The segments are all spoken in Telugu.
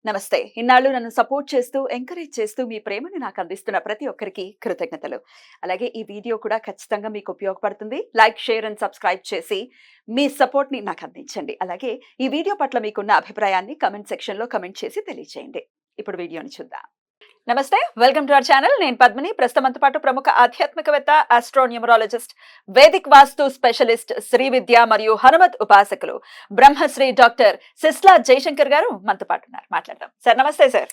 నమస్తే. ఇన్నాళ్ళు నన్ను సపోర్ట్ చేస్తూ, ఎంకరేజ్ చేస్తూ మీ ప్రేమని నాకు అందిస్తున్న ప్రతి ఒక్కరికి కృతజ్ఞతలు. అలాగే ఈ వీడియో కూడా ఖచ్చితంగా మీకు ఉపయోగపడుతుంది. లైక్, షేర్ అండ్ సబ్స్క్రైబ్ చేసి మీ సపోర్ట్‌ని నాకు అందించండి. అలాగే ఈ వీడియో పట్ల మీకున్న అభిప్రాయాన్ని కామెంట్ సెక్షన్‌లో కామెంట్ చేసి తెలియజేయండి. ఇప్పుడు వీడియోని చూద్దాం. నమస్తే, వెల్కమ్ టు అవర్ ఛానల్. నేను పద్మిని. ప్రస్తుతం మనతో పాటు ప్రముఖ ఆధ్యాత్మికవేత్త, ఆస్ట్రోన్యూమరాలజిస్ట్, వేదిక్ వాస్తు స్పెషలిస్ట్, శ్రీ విద్య మరియు హనుమత్ ఉపాసకులు బ్రహ్మశ్రీ డాక్టర్ సిస్లా జయశంకర్ గారు మనతో పాటు ఉన్నారు. మాట్లాడదాం. సార్ నమస్తే. సార్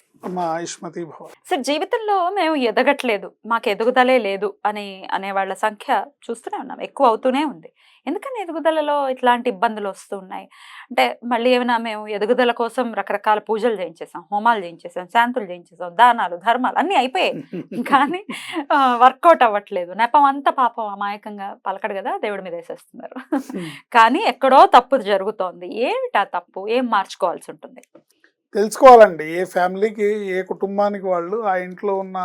సార్, జీవితంలో మేము ఎదగట్లేదు, మాకు ఎదుగుదలే లేదు అని అనేవాళ్ళ సంఖ్య చూస్తూనే ఉన్నాం, ఎక్కువ అవుతూనే ఉంది. ఎందుకని ఎదుగుదలలో ఇట్లాంటి ఇబ్బందులు వస్తూ ఉన్నాయి? అంటే మళ్ళీ ఏమైనా మేము ఎదుగుదల కోసం రకరకాల పూజలు చేయించేసాం, హోమాలు చేయించేసాం, శాంతులు చేయించేసాం, దానాలు ధర్మాలు అన్నీ అయిపోయాయి, కానీ వర్కౌట్ అవ్వట్లేదు. నెపం అంతా పాపం అమాయకంగా పలకడు కదా, దేవుడి మీద వేసేస్తున్నారు. కానీ ఎక్కడో తప్పు జరుగుతోంది. ఏమిటా తప్పు? ఏం మార్చుకోవాల్సి ఉంటుంది? తెలుసుకోవాలండి. ఏ ఫ్యామిలీకి, ఏ కుటుంబానికి వాళ్ళు, ఆ ఇంట్లో ఉన్న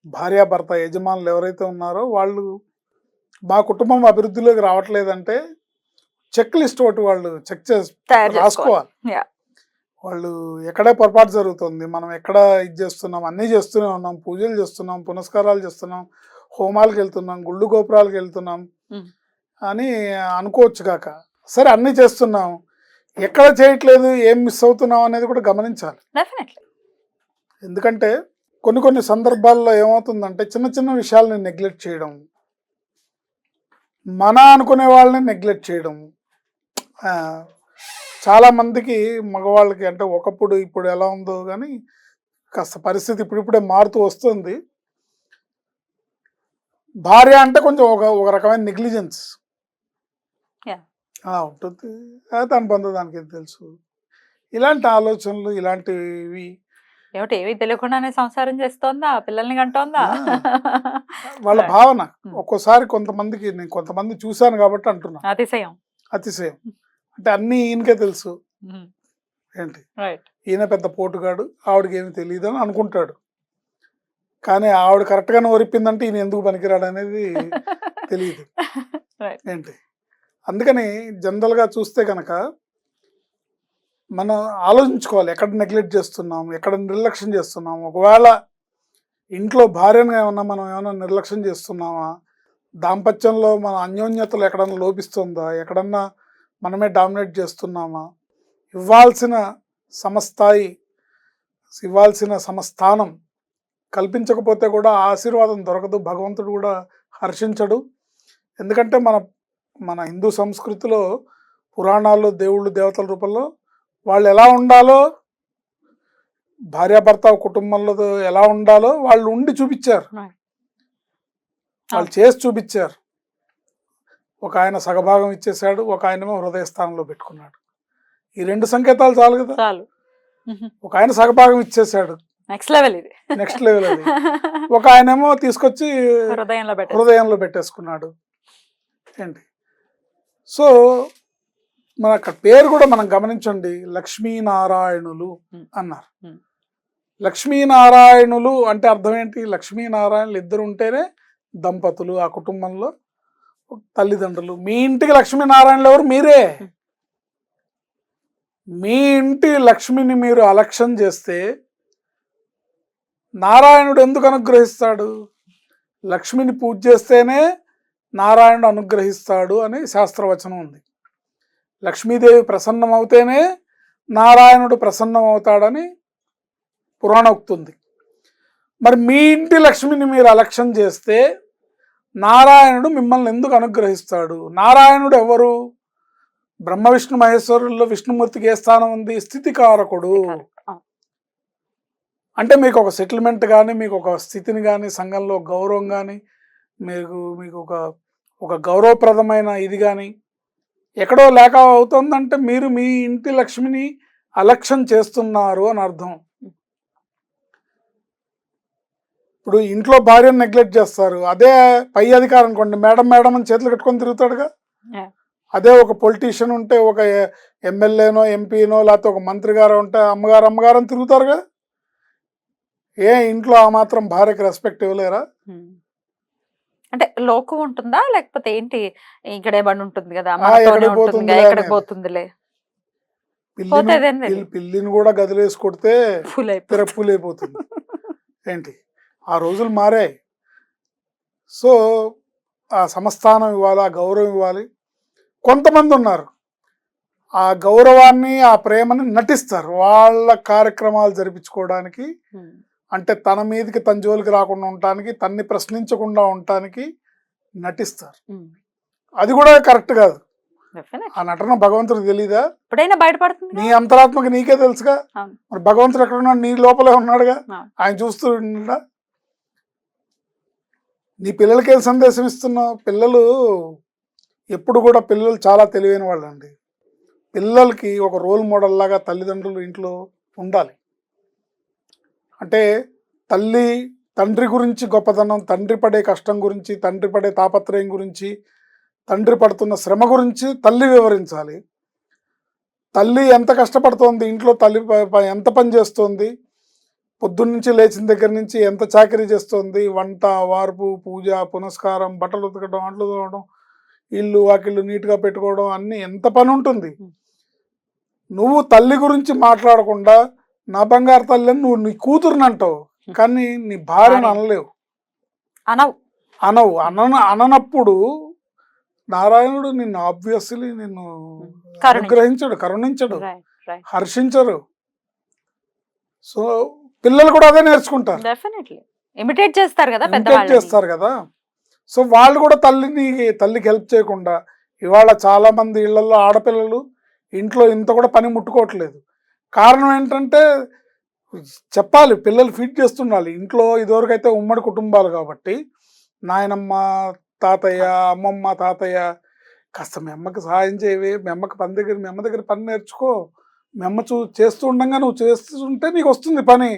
భార్యాభర్త యజమానులు ఎవరైతే ఉన్నారో వాళ్ళు మా కుటుంబం అభివృద్ధిలోకి రావట్లేదంటే చెక్ లిస్ట్ ఒకటి వాళ్ళు చెక్ చేసి రాసుకోవాలి. వాళ్ళు ఎక్కడే పొరపాటు జరుగుతుంది, మనం ఎక్కడ ఇది చేస్తున్నాం, అన్నీ చేస్తూనే ఉన్నాం, పూజలు చేస్తున్నాం, పునస్కారాలు చేస్తున్నాం, హోమాలకు వెళ్తున్నాం, గుళ్ళు గోపురాలకు వెళ్తున్నాం అని అనుకోవచ్చు కాక, సరే అన్నీ చేస్తున్నాం, ఎక్కడ చేయట్లేదు, ఏం మిస్ అవుతున్నాం అనేది కూడా గమనించాలి. ఎందుకంటే కొన్ని సందర్భాల్లో ఏమవుతుందంటే చిన్న చిన్న విషయాలని నెగ్లెక్ట్ చేయడం, మన అనుకునే వాళ్ళని నెగ్లెక్ట్ చేయడం. చాలామందికి మగవాళ్ళకి, అంటే ఒకప్పుడు ఇప్పుడు ఎలా ఉందో కానీ కాస్త పరిస్థితి ఇప్పుడిప్పుడే మారుతూ వస్తుంది. భార్య అంటే కొంచెం ఒక రకమైన నెగ్లిజెన్స్ ఉంటుంది. దాని బంధు దానికి ఏం తెలుసు, ఇలాంటి ఆలోచనలు, ఇలాంటివి ఏమిటి, ఏవి తెలియకుండానే సంసారం చేస్తోందా, పిల్లల్ని కంటోందా, వాళ్ళ భావన. ఒక్కోసారి కొంతమందికి, నేను కొంతమంది చూశాను కాబట్టి అంటున్నా, అతిశయం అంటే అన్ని ఈయనకే తెలుసు ఏంటి, ఈయన పెద్ద పోటుగాడు, ఆవిడకి ఏమి తెలియదు అని అనుకుంటాడు. కానీ ఆవిడ కరెక్ట్గానే ఓరిపిందంటే ఈయన ఎందుకు పనికిరాడు అనేది తెలియదు ఏంటి. అందుకని జనరల్గా చూస్తే కనుక మనం ఆలోచించుకోవాలి, ఎక్కడ నెగ్లెక్ట్ చేస్తున్నాం, ఎక్కడ నిర్లక్ష్యం చేస్తున్నాం. ఒకవేళ ఇంట్లో భార్యను ఏమన్నా నిర్లక్ష్యం చేస్తున్నామా, దాంపత్యంలో మన అన్యోన్యతలు ఎక్కడన్నా లోపిస్తుందా, ఎక్కడన్నా మనమే డామినేట్ చేస్తున్నామా, ఇవ్వాల్సిన సమస్థాయి, ఇవ్వాల్సిన సమస్థానం కల్పించకపోతే కూడా ఆశీర్వాదం దొరకదు, భగవంతుడు కూడా హర్షించడు. ఎందుకంటే మన హిందూ సంస్కృతిలో, పురాణాల్లో దేవుళ్ళు దేవతల రూపంలో వాళ్ళు ఎలా ఉండాలో, భార్యాభర్త కుటుంబంలో ఎలా ఉండాలో వాళ్ళు ఉండి చూపించారు, వాళ్ళు చేసి చూపించారు. ఒక ఆయన సగభాగం ఇచ్చేసాడు, ఒక ఆయనేమో హృదయ స్థానంలో పెట్టుకున్నాడు. ఈ రెండు సంకేతాలు చాలు కదా. ఒక ఆయన సగభాగం ఇచ్చేసాడు, నెక్స్ట్ లెవెల్ అది. ఒక ఆయనేమో తీసుకొచ్చి హృదయంలో పెట్టేసుకున్నాడు ఏంటి. సో మన అక్కడ పేరు కూడా మనం గమనించండి, లక్ష్మీనారాయణులు అన్నారు. లక్ష్మీనారాయణులు అంటే అర్థం ఏంటి? లక్ష్మీనారాయణులు ఇద్దరు ఉంటేనే దంపతులు, ఆ కుటుంబంలో తల్లిదండ్రులు. మీ ఇంటికి లక్ష్మీనారాయణులు ఎవరు? మీరే. మీ ఇంటి లక్ష్మిని మీరు అలక్ష్యం చేస్తే నారాయణుడు ఎందుకు అనుగ్రహిస్తాడు? లక్ష్మిని పూజ చేస్తేనే నారాయణుడు అనుగ్రహిస్తాడు అని శాస్త్రవచనం ఉంది. లక్ష్మీదేవి ప్రసన్నం అవుతేనే నారాయణుడు ప్రసన్నం అవుతాడని పురాణోక్తి ఉంది. మరి మీ ఇంటి లక్ష్మిని మీరు అలక్ష్యం చేస్తే నారాయణుడు మిమ్మల్ని ఎందుకు అనుగ్రహిస్తాడు? నారాయణుడు ఎవరు? బ్రహ్మ విష్ణు మహేశ్వరుల్లో విష్ణుమూర్తికి ఏ స్థానం ఉంది? స్థితికారకుడు. అంటే మీకు ఒక సెటిల్మెంట్ కానీ, మీకు ఒక స్థితిని కానీ, సంఘంలో గౌరవం కానీ, మీకు ఒక గౌరవప్రదమైన ఇది కానీ ఎక్కడో లేక అవుతుందంటే మీరు మీ ఇంటి లక్ష్మిని అలక్ష్యం చేస్తున్నారు అని అర్థం. ఇప్పుడు ఇంట్లో భార్యను నెగ్లెక్ట్ చేస్తారు, అదే పై అధికారం అనుకోండి, మేడం మేడం అని చేతులు కట్టుకొని తిరుగుతాడుగా. అదే ఒక పొలిటీషియన్ ఉంటే, ఒక ఎమ్మెల్యేనో ఎంపీనో లేకపోతే ఒక మంత్రి గారు ఉంటే అమ్మగారు అమ్మగారు అని తిరుగుతారుగా. ఏ ఇంట్లో ఆ మాత్రం భార్యకి రెస్పెక్ట్ ఇవ్వలేరా? అంటే లోకు ఉంటుందా, లేకపోతే ఏంటి? ఇక్కడే బండి ఉంటుంది కదా, ఎక్కడికి పోతుందిలే. పోతేదేం తెలియదు. పిల్లిని కూడా గదిలేసి కొడితే ఫుల్ అయిపోతుంది. తెరప్పులైపోతుంది. ఏంటి ఆ రోజులు మారాయి. సో ఆ సమస్థానం ఇవ్వాలి, ఆ గౌరవం ఇవ్వాలి. కొంతమంది ఉన్నారు ఆ గౌరవాన్ని ఆ ప్రేమని నటిస్తారు వాళ్ళ కార్యక్రమాలు జరిపించుకోవడానికి. అంటే తన మీదకి తన జోలికి రాకుండా ఉండటానికి, తన్ని ప్రశ్నించకుండా ఉండటానికి నటిస్తారు. అది కూడా కరెక్ట్ కాదు. ఆ నటన భగవంతుడికి తెలీదా? ఎప్పుడైనా బయటపడుతుంది. నీ అంతరాత్మకి నీకే తెలుసుగా. అవును. మరి భగవంతుడు ఎక్కడ ఉన్నాడు? నీ లోపలే ఉన్నాడుగా. అవును. ఆయన చూస్తూ ఉన్నాడా? నీ పిల్లలకి ఏం సందేశం ఇస్తున్నావు? పిల్లలు ఎప్పుడు కూడా పిల్లలు చాలా తెలివైన వాళ్ళు అండి. పిల్లలకి ఒక రోల్ మోడల్ లాగా తల్లిదండ్రులు ఇంట్లో ఉండాలి. అంటే తండ్రి గురించి గొప్పతనం, తండ్రి పడే కష్టం గురించి, తండ్రి పడే తాపత్రయం గురించి, తండ్రి పడుతున్న శ్రమ గురించి తల్లి వివరించాలి. తల్లి ఎంత కష్టపడుతోంది ఇంట్లో, తల్లి ఎంత పని చేస్తోంది, పొద్దున్నుంచి లేచిన దగ్గర నుంచి ఎంత చాకరీ చేస్తోంది, వంట, వార్పు, పూజ, పునస్కారం, బట్టలు ఉతకడం, అంట్లు తోమడం, ఇల్లు వాకిళ్ళు నీట్గా పెట్టుకోవడం, అన్నీ ఎంత పని ఉంటుంది. నువ్వు తల్లి గురించి మాట్లాడకుండా నా బంగారు తల్లి అని నువ్వు నీ కూతురుని అంటావు, కానీ నీ భార్యను అనలేవు, అననప్పుడు నారాయణుడు నిన్ను ఆబ్వియస్లీ నిన్ను అనుగ్రహించడు, కరుణించడు, హర్షించరు. సో పిల్లలు కూడా అదే నేర్చుకుంటారు, ఇమిటేట్ చేస్తారు కదా. సో వాళ్ళు కూడా తల్లికి హెల్ప్ చేయకుండా, ఇవాళ చాలా మంది ఇళ్లలో ఆడపిల్లలు ఇంట్లో ఇంత కూడా పని ముట్టుకోవట్లేదు. కారణం ఏంటంటే చెప్పాలి, పిల్లలు ఫీడ్ చేస్తుండాలి. ఇంట్లో ఇదివరకైతే ఉమ్మడి కుటుంబాలు కాబట్టి నాయనమ్మ, తాతయ్య, అమ్మమ్మ, తాతయ్య కాస్త మీ అమ్మకి సహాయం చేయవే, మీ అమ్మకి మీ అమ్మ దగ్గర పని నేర్చుకో, మీ అమ్మ చేస్తూ ఉండగా నువ్వు చేస్తుంటే నీకు వస్తుంది పని,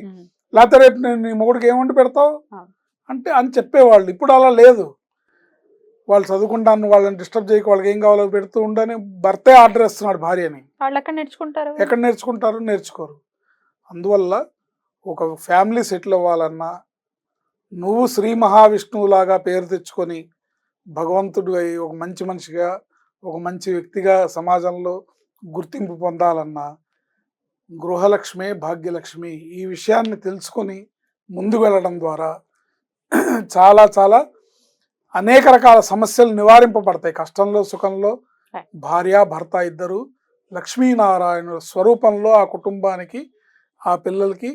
లేకపోతే రేపు నీ మొగుడికి ఏమండి పెడతావు అంటే అని చెప్పేవాళ్ళు. ఇప్పుడు అలా లేదు. వాళ్ళు చదువుకుంటాను, వాళ్ళని డిస్టర్బ్ చేయక, వాళ్ళకి ఏం కావాలో పెడుతూ ఉండని భర్తే ఆర్డర్ ఇస్తున్నాడు భార్యని. వాళ్ళు ఎక్కడ నేర్చుకుంటారు? నేర్చుకోరు. అందువల్ల ఒక ఫ్యామిలీ సెటిల్ అవ్వాలన్నా నువ్వు శ్రీ మహావిష్ణువులాగా పేరు తెచ్చుకొని భగవంతుడు అయి ఒక మంచి మనిషిగా, ఒక మంచి వ్యక్తిగా సమాజంలో గుర్తింపు పొందాలన్నా గృహలక్ష్మి, భాగ్యలక్ష్మి ఈ విషయాన్ని తెలుసుకొని ముందు వెళ్ళడం ద్వారా చాలా చాలా అనేక రకాల సమస్యలు నివారింపబడతాయి. కష్టంలో సుఖంలో భార్య భర్త ఇద్దరు లక్ష్మీనారాయణ స్వరూపంలో ఆ కుటుంబానికి, ఆ పిల్లలకి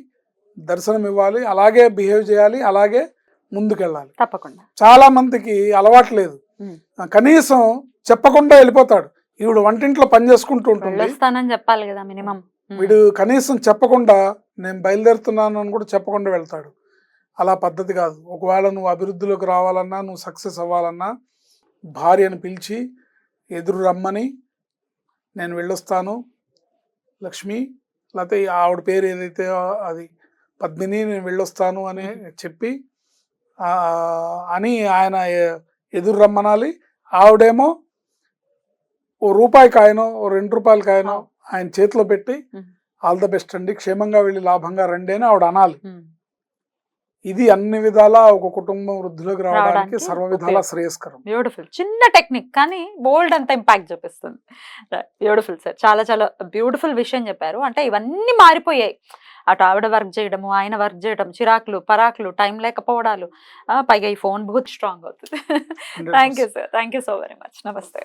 దర్శనం ఇవ్వాలి, అలాగే బిహేవ్ చేయాలి, అలాగే ముందుకెళ్ళాలి. తప్పకుండా. చాలా మందికి అలవాటు లేదు, కనీసం చెప్పకుండా వెళ్ళిపోతాడు. ఈవిడ వంటింట్లో పని చేసుకుంటూ ఉంటుంది, చెప్పాలి కదా మినిమం. వీడు కనీసం చెప్పకుండా నేను బయలుదేరుతున్నాను అని కూడా చెప్పకుండా వెళ్తాడు. అలా పద్ధతి కాదు. ఒకవేళ నువ్వు అభివృద్ధిలోకి రావాలన్నా, నువ్వు సక్సెస్ అవ్వాలన్నా భార్యను పిలిచి ఎదురు రమ్మని, నేను వెళ్ళొస్తాను లక్ష్మి, లేకపోతే ఆవిడ పేరు ఏదైతే అది పద్మిని, నేను వెళ్ళొస్తాను అని చెప్పి అని ఆయన ఎదురు రమ్మనాలి. ఆవిడేమో ఓ రూపాయి కాయనో, ఓ 2 రూపాయల కాయనో ఆయన చేతిలో పెట్టి ఆల్ ద బెస్ట్ అండి, క్షేమంగా వెళ్ళి లాభంగా రండి అని ఆవిడ అనాలి. ఇది అన్ని విధాలా ఒక కుటుంబం వృద్ధిలోకి రావడానికి సర్వ విధాలా శ్రేయస్కరం. బ్యూటిఫుల్. చిన్న టెక్నిక్ కానీ బోల్డ్ అంత ఇంపాక్ట్ చూపిస్తుంది. బ్యూటిఫుల్ సార్, చాలా చాలా బ్యూటిఫుల్ విషయం చెప్పారు. అంటే ఇవన్నీ మారిపోయాయి. అటు ఆవిడ వర్క్ చేయడము, ఆయన వర్క్ చేయడం, చిరాకులు పరాకులు, టైం లేకపోవడాలు, పైగా ఈ ఫోన్ బూత్ స్ట్రాంగ్ అవుతుంది. Thank you sir, thank you so very much. నమస్తే.